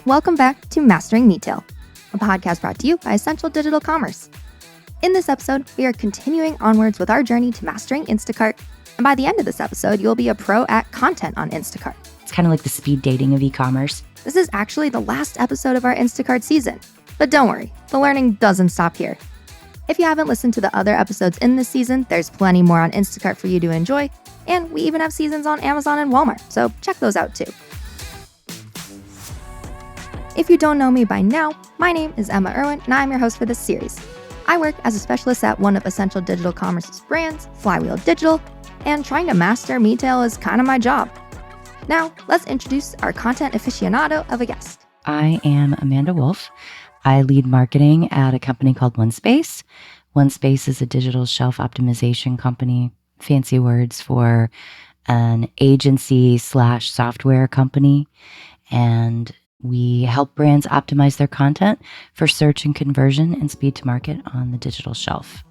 Welcome back to Mastering Retail, a podcast brought to you by Essential Digital Commerce. In this episode, we are continuing onwards with our journey to mastering Instacart, and by the end of this episode, you'll be a pro at content on Instacart. It's kind of like the speed dating of e-commerce. This is actually the last episode of our Instacart season, but don't worry, the learning doesn't stop here. If you haven't listened to the other episodes in this season, there's plenty more on Instacart for you to enjoy, and we even have seasons on Amazon and Walmart, so check those out too. If you don't know me by now, my name is Emma Irwin, and I'm your host for this series. I work as a specialist at one of Essential Digital Commerce's brands, Flywheel Digital, and trying to master retail is kind of my job. Now, let's introduce our content aficionado of a guest. I am Amanda Wolf. I lead marketing at a company called OneSpace. OneSpace is a digital shelf optimization company, fancy words for an agency/software company, and we help brands optimize their content for search and conversion and speed to market on the digital shelf.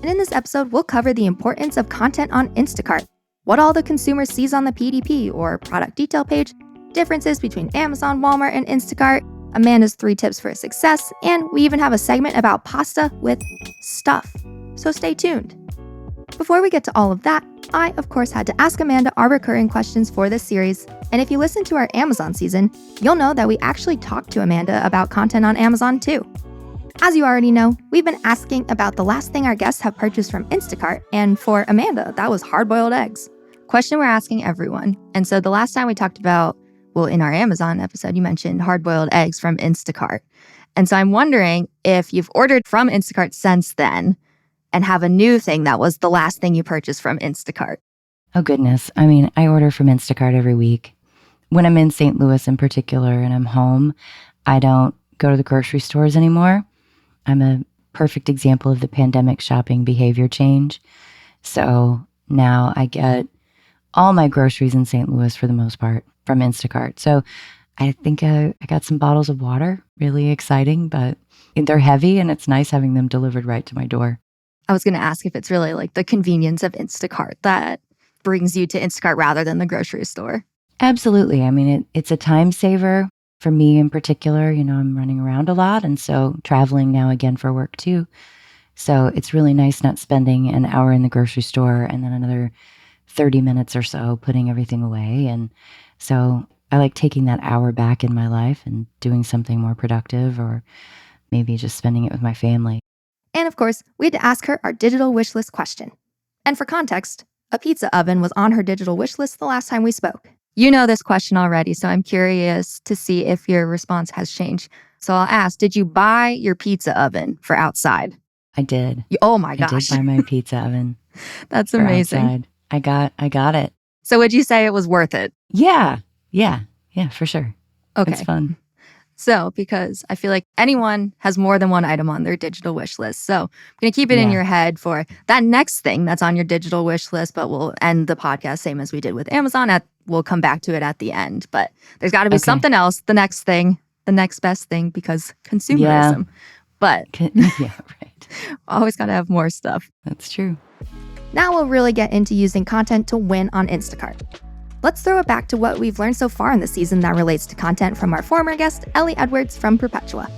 And in this episode, we'll cover the importance of content on Instacart, what all the consumer sees on the PDP or product detail page, differences between Amazon, Walmart, and Instacart, Amanda's 3 tips for success, and we even have a segment about pasta with stuff. So stay tuned. Before we get to all of that, I, of course, had to ask Amanda our recurring questions for this series. And if you listen to our Amazon season, you'll know that we actually talked to Amanda about content on Amazon too. As you already know, we've been asking about the last thing our guests have purchased from Instacart, and for Amanda, that was hard-boiled eggs. Question we're asking everyone. And so the last time we talked about, well, in our Amazon episode, you mentioned hard-boiled eggs from Instacart. And so I'm wondering if you've ordered from Instacart since then and have a new thing that was the last thing you purchased from Instacart. Oh, goodness. I mean, I order from Instacart every week. When I'm in St. Louis in particular and I'm home, I don't go to the grocery stores anymore. I'm a perfect example of the pandemic shopping behavior change. So now I get all my groceries in St. Louis for the most part from Instacart. So I think I got some bottles of water, really exciting, but they're heavy and it's nice having them delivered right to my door. I was going to ask if it's really like the convenience of Instacart that brings you to Instacart rather than the grocery store. Absolutely. I mean, it's a time saver for me in particular. You know, I'm running around a lot and so traveling now again for work too. So it's really nice not spending an hour in the grocery store and then another 30 minutes or so putting everything away. And so I like taking that hour back in my life and doing something more productive or maybe just spending it with my family. And of course, we had to ask her our digital wish list question. And for context, a pizza oven was on her digital wish list the last time we spoke. You know this question already, so I'm curious to see if your response has changed. So I'll ask, did you buy your pizza oven for outside? I did. Oh my gosh. I did buy my pizza oven. That's amazing. Outside. I got it. So would you say it was worth it? Yeah, for sure. Okay. It's fun. So, because I feel like anyone has more than one item on their digital wish list. So I'm going to keep it in your head for that next thing that's on your digital wish list, but we'll end the podcast same as we did with Amazon. We'll come back to it at the end. But there's got to be something else, the next thing, the next best thing, because consumerism. Yeah. But yeah, right. Always got to have more stuff. That's true. Now we'll really get into using content to win on Instacart. Let's throw it back to what we've learned so far in the season that relates to content from our former guest, Ellie Edwards from Perpetua.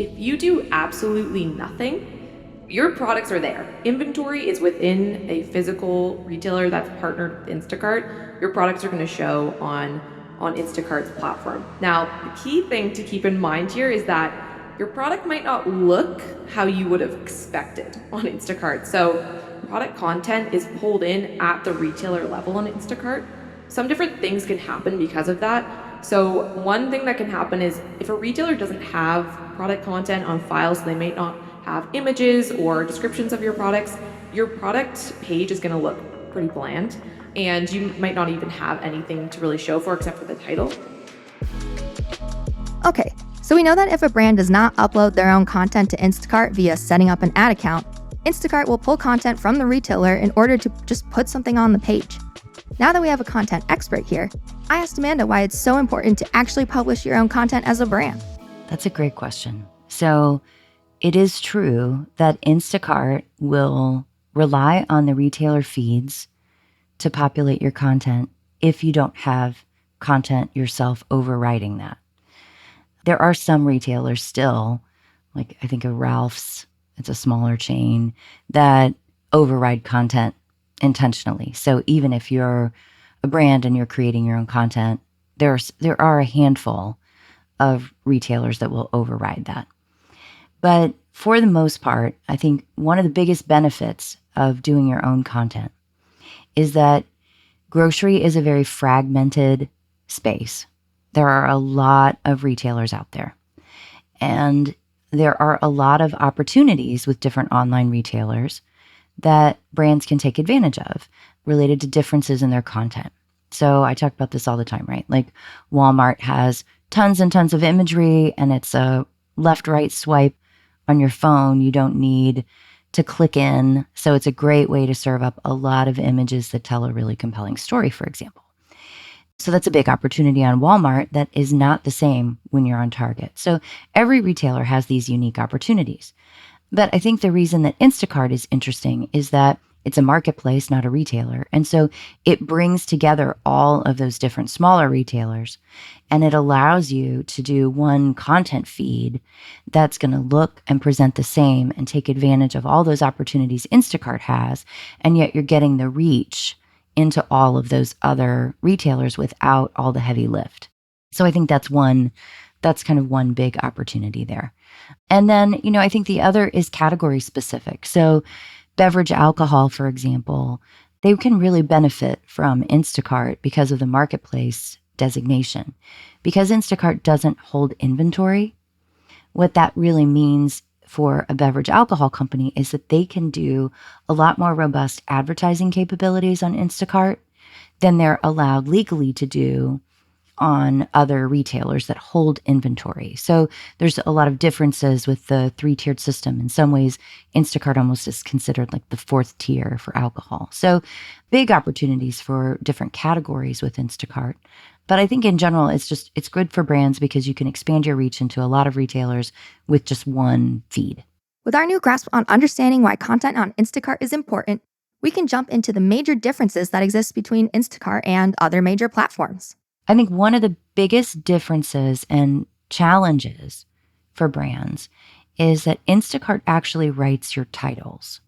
If you do absolutely nothing, your products are there. Inventory is within a physical retailer that's partnered with Instacart. Your products are going to show on Instacart's platform. Now, the key thing to keep in mind here is that your product might not look how you would have expected on Instacart. So product content is pulled in at the retailer level on Instacart. Some different things can happen because of that. So one thing that can happen is if a retailer doesn't have product content on file, so they may not have images or descriptions of your products, your product page is going to look pretty bland, and you might not even have anything to really show for except for the title. Okay, so we know that if a brand does not upload their own content to Instacart via setting up an ad account, Instacart will pull content from the retailer in order to just put something on the page. Now that we have a content expert here, I asked Amanda why it's so important to actually publish your own content as a brand. That's a great question. So it is true that Instacart will rely on the retailer feeds to populate your content if you don't have content yourself overriding that. There are some retailers still, like I think a Ralph's, it's a smaller chain, that override content intentionally. So even if you're a brand and you're creating your own content, there are a handful of retailers that will override that. But for the most part, I think one of the biggest benefits of doing your own content is that grocery is a very fragmented space. There are a lot of retailers out there, and there are a lot of opportunities with different online retailers that brands can take advantage of related to differences in their content. So I talk about this all the time, right? Like Walmart has tons and tons of imagery, and it's a left-right swipe on your phone. You don't need to click in. So it's a great way to serve up a lot of images that tell a really compelling story, for example. So that's a big opportunity on Walmart that is not the same when you're on Target. So every retailer has these unique opportunities. But I think the reason that Instacart is interesting is that it's a marketplace, not a retailer. And so it brings together all of those different smaller retailers, and it allows you to do one content feed that's going to look and present the same and take advantage of all those opportunities Instacart has. And yet you're getting the reach into all of those other retailers without all the heavy lift. So I think that's kind of one big opportunity there. And then, I think the other is category specific. So beverage alcohol, for example, they can really benefit from Instacart because of the marketplace designation. Because Instacart doesn't hold inventory, what that really means for a beverage alcohol company is that they can do a lot more robust advertising capabilities on Instacart than they're allowed legally to do on other retailers that hold inventory. So there's a lot of differences with the 3-tiered system. In some ways, Instacart almost is considered like the 4th tier for alcohol. So big opportunities for different categories with Instacart. But I think in general, it's good for brands because you can expand your reach into a lot of retailers with just one feed. With our new grasp on understanding why content on Instacart is important, we can jump into the major differences that exist between Instacart and other major platforms. I think one of the biggest differences and challenges for brands is that Instacart actually writes your titles.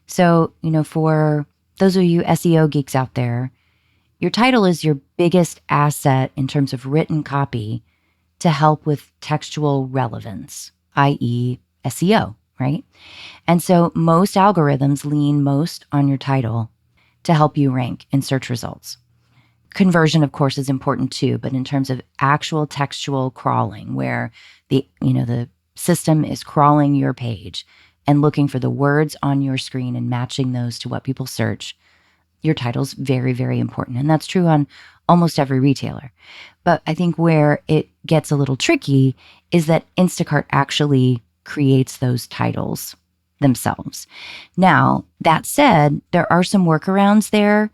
So, for those of you SEO geeks out there, your title is your biggest asset in terms of written copy to help with textual relevance, i.e. SEO, right? And so most algorithms lean most on your title to help you rank in search results. Conversion, of course, is important too, but in terms of actual textual crawling, where the system is crawling your page and looking for the words on your screen and matching those to what people search, your title's very, very important. And that's true on almost every retailer. But I think where it gets a little tricky is that Instacart actually creates those titles themselves. Now, that said, there are some workarounds there,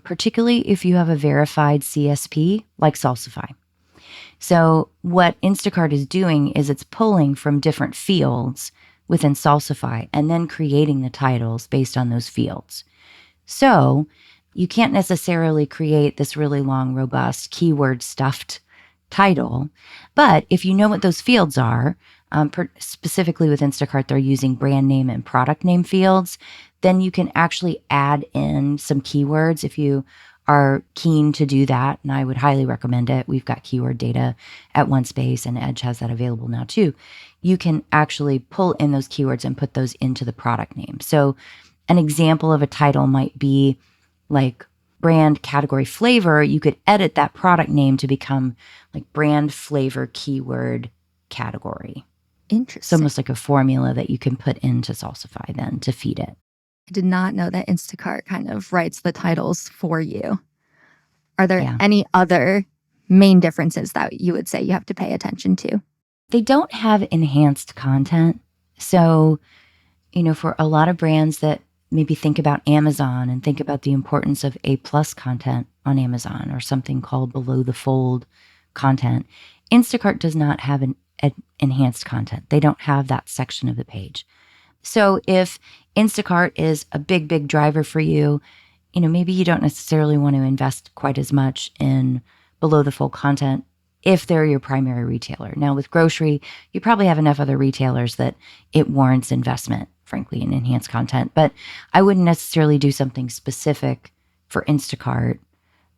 particularly if you have a verified CSP like Salsify. So what Instacart is doing is it's pulling from different fields within Salsify and then creating the titles based on those fields. So you can't necessarily create this really long, robust, keyword-stuffed title. But if you know what those fields are, specifically with Instacart, they're using brand name and product name fields, then you can actually add in some keywords if you are keen to do that. And I would highly recommend it. We've got keyword data at OneSpace, and Edge has that available now too. You can actually pull in those keywords and put those into the product name. So an example of a title might be like brand category flavor. You could edit that product name to become like brand flavor keyword category. Interesting. It's almost like a formula that you can put into Salsify then to feed it. I did not know that Instacart kind of writes the titles for you. Are there any other main differences that you would say you have to pay attention to? They don't have enhanced content. So, for a lot of brands that maybe think about Amazon and think about the importance of A+ content on Amazon or something called below the fold content, Instacart does not have an enhanced content. They don't have that section of the page. So if Instacart is a big, big driver for you, maybe you don't necessarily want to invest quite as much in below the fold content if they're your primary retailer. Now with grocery, you probably have enough other retailers that it warrants investment, frankly, in enhanced content. But I wouldn't necessarily do something specific for Instacart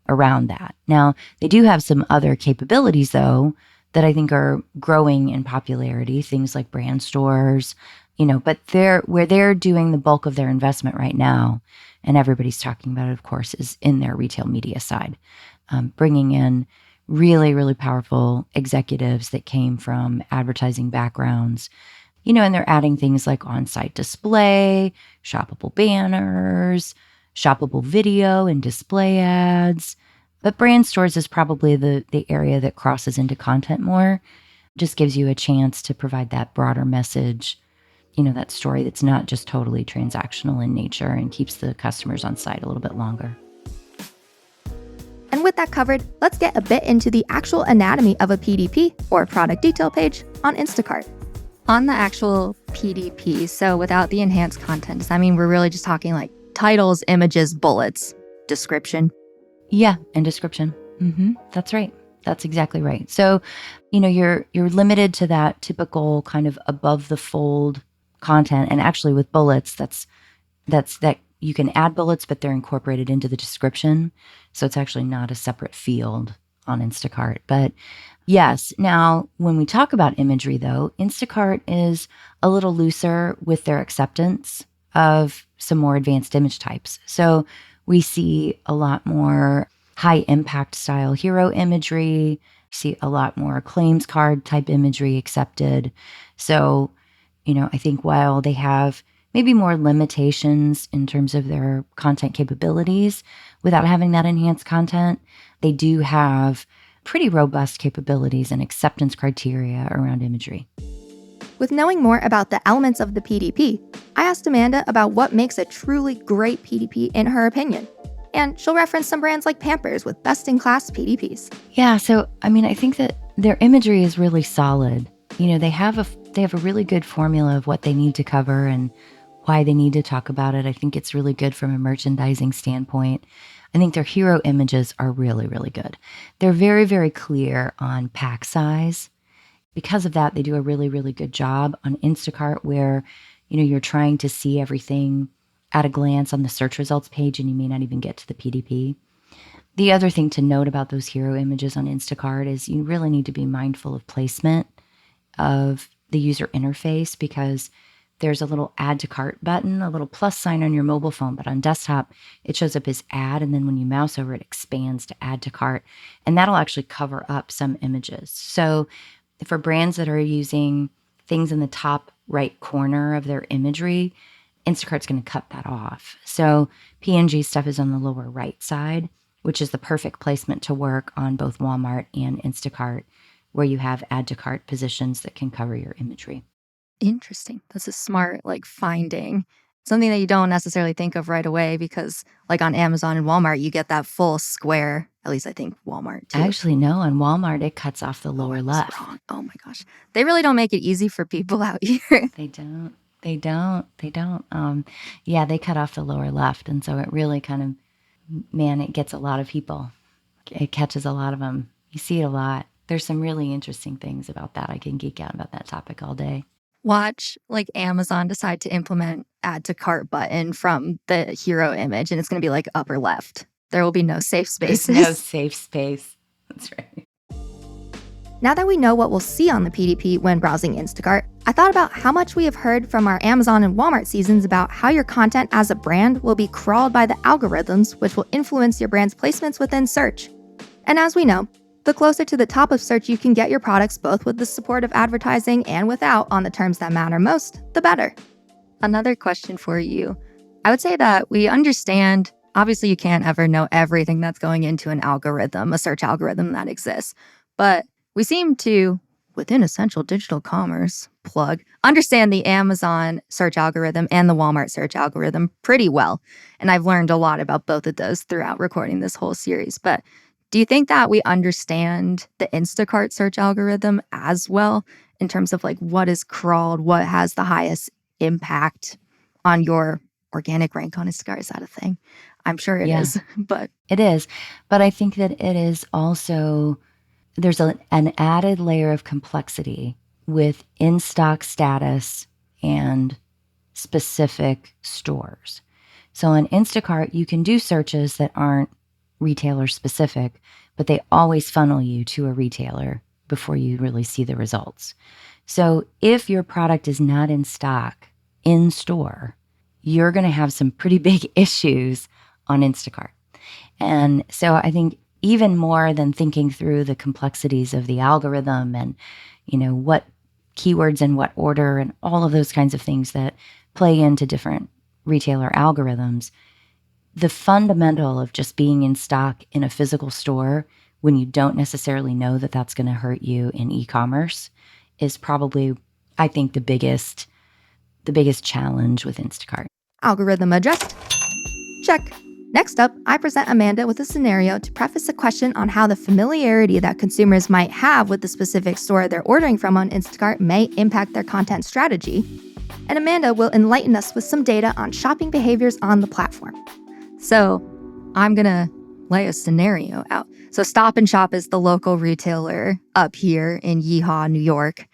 around that. Now, they do have some other capabilities, though, that I think are growing in popularity, things like brand stores, but where they're doing the bulk of their investment right now, and everybody's talking about it, of course, is in their retail media side, bringing in really, really powerful executives that came from advertising backgrounds, and they're adding things like on-site display, shoppable banners, shoppable video and display ads. But brand stores is probably the area that crosses into content more, just gives you a chance to provide that broader message, that story that's not just totally transactional in nature and keeps the customers on site a little bit longer. And with that covered, let's get a bit into the actual anatomy of a PDP, or product detail page, on Instacart. On the actual PDP, so without the enhanced content, does that mean we're really just talking like titles, images, bullets, description? Yeah, and description. That's right. That's exactly right. So, you're limited to that typical kind of above the fold content. And actually with bullets, that's that you can add bullets, but they're incorporated into the description. So it's actually not a separate field on Instacart. But yes, now when we talk about imagery though, Instacart is a little looser with their acceptance of some more advanced image types. So we see a lot more high impact style hero imagery, see a lot more claims card type imagery accepted. So, I think while they have maybe more limitations in terms of their content capabilities without having that enhanced content, they do have pretty robust capabilities and acceptance criteria around imagery. With knowing more about the elements of the PDP, I asked Amanda about what makes a truly great PDP in her opinion. And she'll reference some brands like Pampers with best-in-class PDPs. Yeah, so I think that their imagery is really solid. They have a really good formula of what they need to cover and why they need to talk about it. I think it's really good from a merchandising standpoint. I think their hero images are really, really good. They're very, very clear on pack size. Because of that, they do a really, really good job on Instacart where, you're trying to see everything at a glance on the search results page and you may not even get to the PDP. The other thing to note about those hero images on Instacart is you really need to be mindful of placement of the user interface, because there's a little add to cart button, a little plus sign on your mobile phone, but on desktop, it shows up as add. And then when you mouse over, it expands to add to cart. And that'll actually cover up some images. So for brands that are using things in the top right corner of their imagery, Instacart's going to cut that off. So PNG stuff is on the lower right side, which is the perfect placement to work on both Walmart and Instacart, where you have add to cart positions that can cover your imagery. Interesting. That's a smart finding. Something that you don't necessarily think of right away because on Amazon and Walmart, you get that full square. At least I think Walmart too. Actually, no. On Walmart, it cuts off the lower left. Wrong. Oh my gosh. They really don't make it easy for people out here. They don't. Yeah, they cut off the lower left. And so it really it gets a lot of people. It catches a lot of them. You see it a lot. There's some really interesting things about that. I can geek out about that topic all day. Watch Amazon decide to implement add to cart button from the hero image and it's going to be upper left. There will be no safe spaces. There's no safe space. That's right. Now that we know what we'll see on the PDP when browsing Instacart, I thought about how much we have heard from our Amazon and Walmart seasons about how your content as a brand will be crawled by the algorithms, which will influence your brand's placements within search. And as we know, the closer to the top of search you can get your products, both with the support of advertising and without, on the terms that matter most, the better. Another question for you. I would say that we understand, obviously you can't ever know everything that's going into an algorithm, a search algorithm that exists, but we seem to, within Essential Digital Commerce, understand the Amazon search algorithm and the Walmart search algorithm pretty well. And I've learned a lot about both of those throughout recording this whole series. But do you think that we understand the Instacart search algorithm as well in terms of what is crawled, what has the highest impact on your organic rank on Instacart? Is that a thing? I'm sure it Yeah. is, but It is. But I think that it is also, there's an added layer of complexity with in-stock status and specific stores. So on Instacart, you can do searches that aren't retailer specific, but they always funnel you to a retailer before you really see the results. So if your product is not in stock in store, you're going to have some pretty big issues on Instacart. And so I think even more than thinking through the complexities of the algorithm and, what keywords in what order and all of those kinds of things that play into different retailer algorithms, the fundamental of just being in stock in a physical store when you don't necessarily know that that's going to hurt you in e-commerce is probably, I think, the biggest challenge with Instacart. algorithm addressed. Check. Next up, I present Amanda with a scenario to preface a question on how the familiarity that consumers might have with the specific store they're ordering from on Instacart may impact their content strategy. And Amanda will enlighten us with some data on shopping behaviors on the platform. So, I'm gonna lay a scenario out. So Stop and Shop is the local retailer up here in Yeehaw, New York.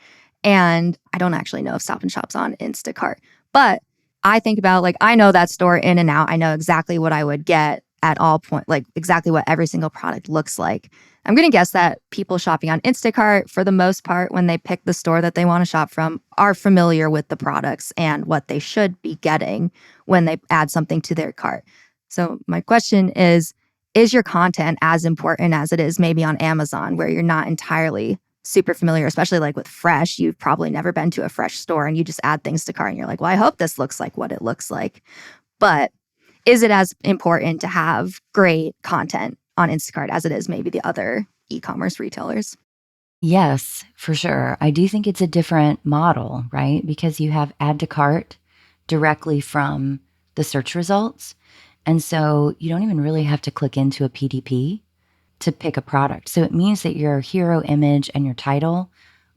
And I don't actually know if Stop and Shop's on Instacart, but I think about, I know that store in and out. I know exactly what I would get at all point, exactly what every single product looks like. I'm going to guess that people shopping on Instacart, for the most part, when they pick the store that they want to shop from, are familiar with the products and what they should be getting when they add something to their cart. So my question is your content as important as it is maybe on Amazon, where you're not entirely super familiar, especially with fresh? You've probably never been to a fresh store and you just add things to cart and you're like, well, I hope this looks like what it looks like. But is it as important to have great content on Instacart as it is maybe the other e-commerce retailers? Yes, for sure. I do think it's a different model, right? Because you have add to cart directly from the search results. And so you don't even really have to click into a PDP to pick a product. So it means that your hero image and your title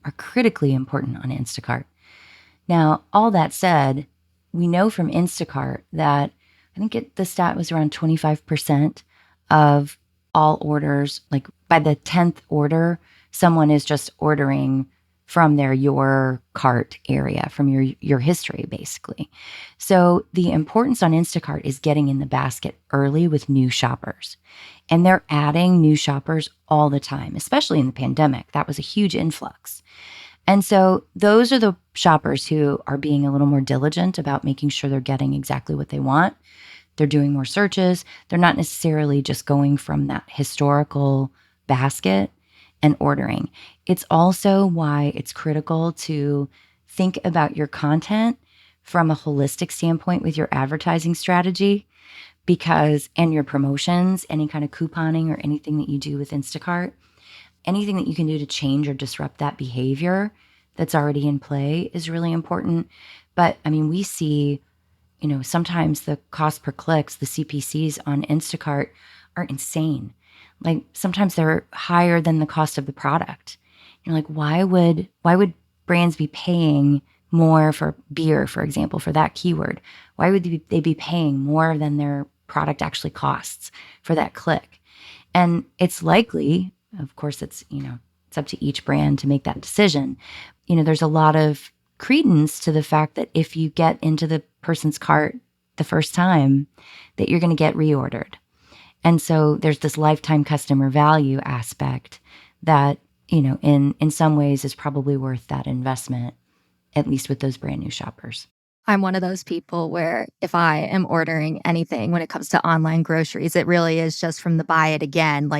are critically important on Instacart. Now, all that said, we know from Instacart that I think the stat was around 25% of all orders, by the 10th order, someone is just ordering from your cart area, from your history, basically. So the importance on Instacart is getting in the basket early with new shoppers. And they're adding new shoppers all the time, especially in the pandemic. That was a huge influx. And so those are the shoppers who are being a little more diligent about making sure they're getting exactly what they want. They're doing more searches. They're not necessarily just going from that historical basket and ordering. It's also why it's critical to think about your content from a holistic standpoint with your advertising strategy, and your promotions, any kind of couponing or anything that you do with Instacart, anything that you can do to change or disrupt that behavior that's already in play is really important. But we see, sometimes the cost per clicks, the CPCs on Instacart are insane. Sometimes they're higher than the cost of the product. You're like, why would brands be paying more for beer, for example, for that keyword? Why would they be paying more than their product actually costs for that click? And it's likely, of course, it's up to each brand to make that decision. There's a lot of credence to the fact that if you get into the person's cart the first time, that you're going to get reordered. And so there's this lifetime customer value aspect that, in some ways is probably worth that investment, at least with those brand new shoppers. I'm one of those people where if I am ordering anything when it comes to online groceries, it really is just from the buy it again,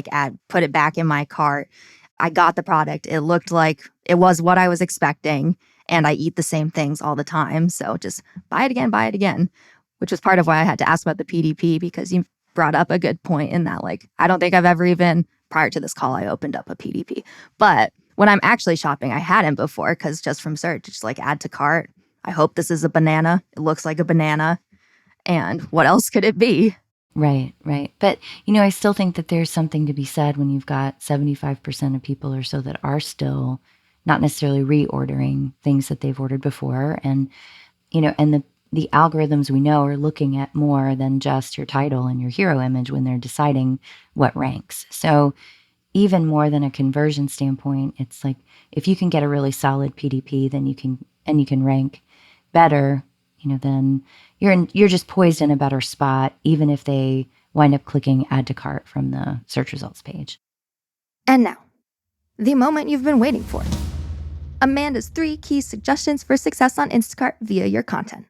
put it back in my cart. I got the product. It looked like it was what I was expecting, and I eat the same things all the time. So just buy it again, which was part of why I had to ask about the PDP, because you brought up a good point in that, I don't think I've ever even, prior to this call, I opened up a PDP. But when I'm actually shopping, I hadn't before, because just from search, it's add to cart. I hope this is a banana. It looks like a banana. And what else could it be? Right. But, I still think that there's something to be said when you've got 75% of people or so that are still not necessarily reordering things that they've ordered before. And, and the algorithms we know are looking at more than just your title and your hero image when they're deciding what ranks. So even more than a conversion standpoint, it's like if you can get a really solid PDP, then you can rank better, then you're just poised in a better spot, even if they wind up clicking add to cart from the search results page. And now, the moment you've been waiting for. Amanda's 3 key suggestions for success on Instacart via your content.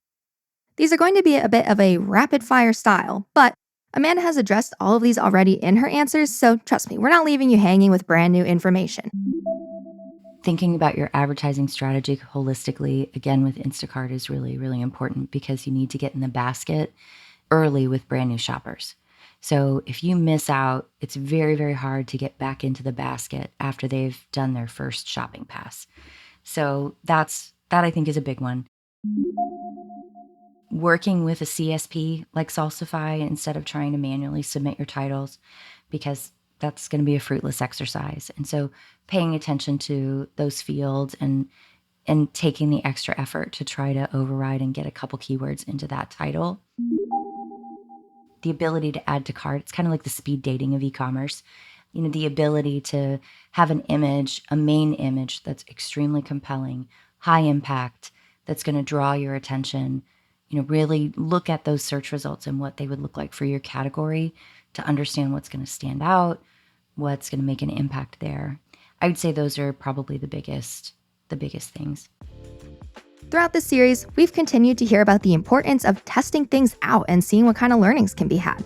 These are going to be a bit of a rapid fire style, but Amanda has addressed all of these already in her answers, so trust me, we're not leaving you hanging with brand new information. Thinking about your advertising strategy holistically, again with Instacart, is really, really important because you need to get in the basket early with brand new shoppers. So if you miss out, it's very, very hard to get back into the basket after they've done their first shopping pass. So that I think is a big one. Working with a CSP like Salsify instead of trying to manually submit your titles, because that's going to be a fruitless exercise. And so paying attention to those fields and taking the extra effort to try to override and get a couple keywords into that title. The ability to add to cart, it's kind of like the speed dating of e-commerce. The ability to have an image, a main image that's extremely compelling, high impact, that's going to draw your attention. Really look at those search results and what they would look like for your category to understand what's going to stand out, what's going to make an impact there. I would say those are probably the biggest things. Throughout this series, we've continued to hear about the importance of testing things out and seeing what kind of learnings can be had.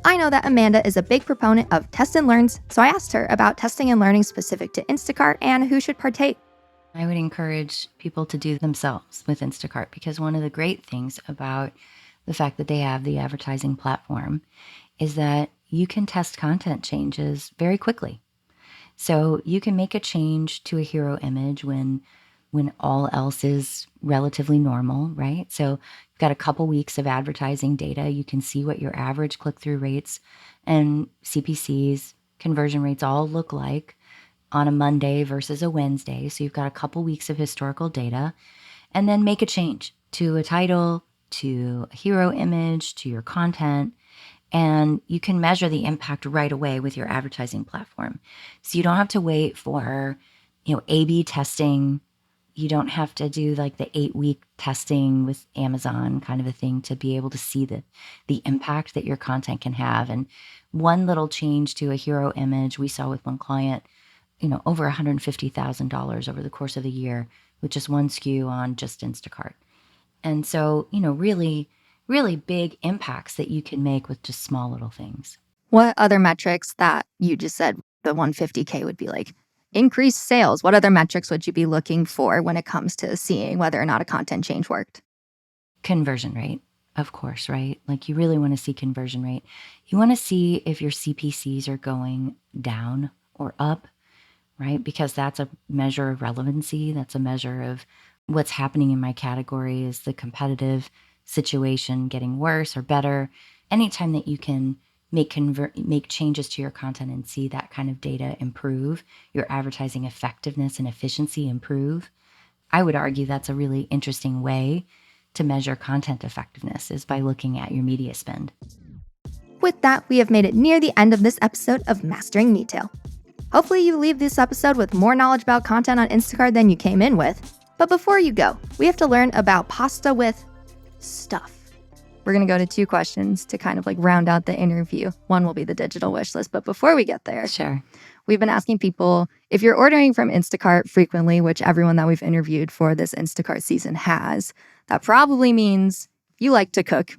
I know that Amanda is a big proponent of test and learns, so I asked her about testing and learning specific to Instacart and who should partake. I would encourage people to do themselves with Instacart, because one of the great things about the fact that they have the advertising platform is that you can test content changes very quickly. So you can make a change to a hero image when all else is relatively normal, right? So you've got a couple weeks of advertising data. You can see what your average click-through rates and CPCs, conversion rates all look like on a Monday versus a Wednesday. So you've got a couple weeks of historical data, and then make a change to a title, to a hero image, to your content, and you can measure the impact right away with your advertising platform. So you don't have to wait for, A/B testing. You don't have to do like the 8-week testing with Amazon kind of a thing to be able to see the impact that your content can have. And one little change to a hero image we saw with one client, over $150,000 over the course of the year with just one SKU on just Instacart. And so, really, really big impacts that you can make with just small little things. What other metrics that you just said the 150K would be like? Increased sales. What other metrics would you be looking for when it comes to seeing whether or not a content change worked? Conversion rate, of course, right? Like you really want to see conversion rate. You want to see if your CPCs are going down or up, right? Because that's a measure of relevancy. That's a measure of what's happening in my category. Is the competitive situation getting worse or better? Anytime that you can make changes to your content and see that kind of data improve, your advertising effectiveness and efficiency improve, I would argue that's a really interesting way to measure content effectiveness, is by looking at your media spend. With that, we have made it near the end of this episode of Mastering Retail. Hopefully you leave this episode with more knowledge about content on Instacart than you came in with. But before you go, we have to learn about pasta with stuff. We're going to go to 2 questions to kind of like round out the interview. One will be the digital wish list. But before we get there, Sure. We've been asking people, if you're ordering from Instacart frequently, which everyone that we've interviewed for this Instacart season has, that probably means you like to cook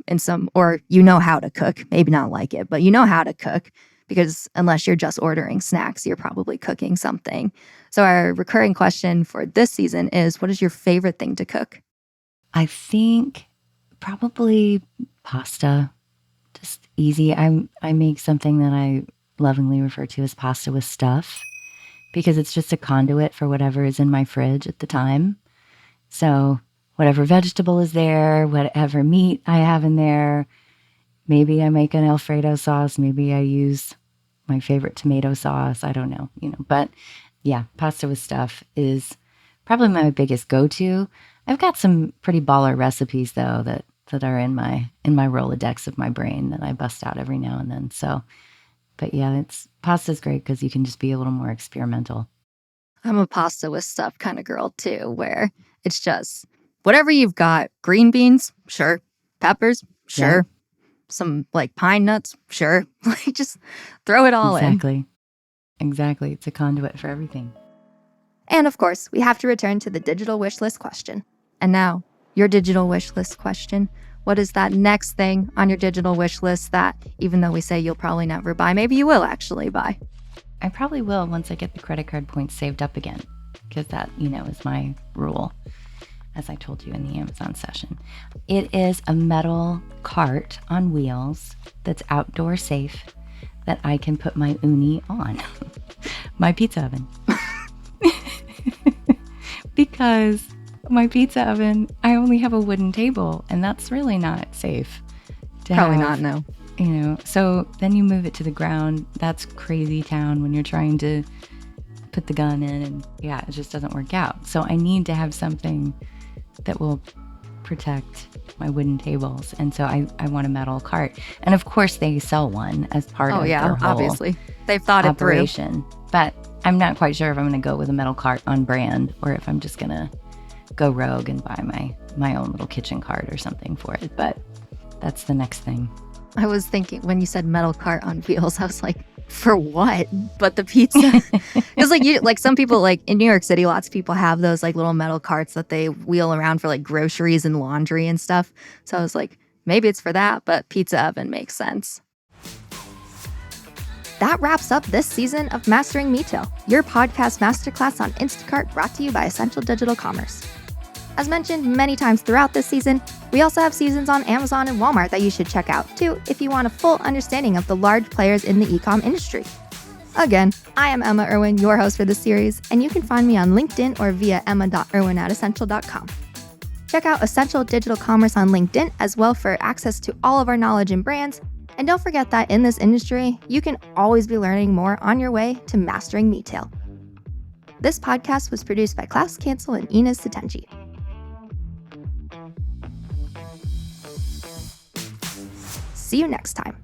or you know how to cook, maybe not like it, but you know how to cook, because unless you're just ordering snacks, you're probably cooking something. So our recurring question for this season is, what is your favorite thing to cook? I think probably pasta. Just easy. I make something that I lovingly refer to as pasta with stuff, because it's just a conduit for whatever is in my fridge at the time. So whatever vegetable is there, whatever meat I have in there, maybe I make an Alfredo sauce, maybe I use my favorite tomato sauce. I don't know, but yeah, pasta with stuff is probably my biggest go-to. I've got some pretty baller recipes though that are in my Rolodex of my brain that I bust out every now and then. So, but yeah, pasta's great because you can just be a little more experimental. I'm a pasta with stuff kind of girl too, where it's just whatever you've got. Green beans, sure. Peppers, sure. Yeah. Some like pine nuts, sure. Like just throw it all in. Exactly. It's a conduit for everything. And of course, we have to return to the digital wish list question. And now, your digital wish list question. What is that next thing on your digital wish list that, even though we say you'll probably never buy, maybe you will actually buy? I probably will once I get the credit card points saved up again, because that, is my rule, as I told you in the Amazon session. It is a metal cart on wheels that's outdoor safe that I can put my uni on, my pizza oven. Because my pizza oven, I only have a wooden table, and that's really not safe. Probably not, no. So then you move it to the ground. That's crazy town when you're trying to put the gun in, and yeah, it just doesn't work out. So I need to have something that will protect my wooden tables, and so I want a metal cart. And of course they sell one as part of their whole obviously. They've thought it operation. through. But I'm not quite sure if I'm going to go with a metal cart on brand or if I'm just going to go rogue and buy my own little kitchen cart or something for it. But that's the next thing. I was thinking when you said metal cart on wheels, I was like, for what? But the pizza. Because like some people, like in New York City, lots of people have those like little metal carts that they wheel around for like groceries and laundry and stuff. So I was like, maybe it's for that, but pizza oven makes sense. That wraps up this season of Mastering Retail, your podcast masterclass on Instacart, brought to you by Essential Digital Commerce. As mentioned many times throughout this season, we also have seasons on Amazon and Walmart that you should check out too if you want a full understanding of the large players in the e-com industry. Again, I am Emma Irwin, your host for this series, and you can find me on LinkedIn or via emma.irwin@essential.com. Check out Essential Digital Commerce on LinkedIn as well for access to all of our knowledge and brands. And don't forget that in this industry, you can always be learning more on your way to mastering retail. This podcast was produced by Klaus Cancel and Ines Satenji. See you next time.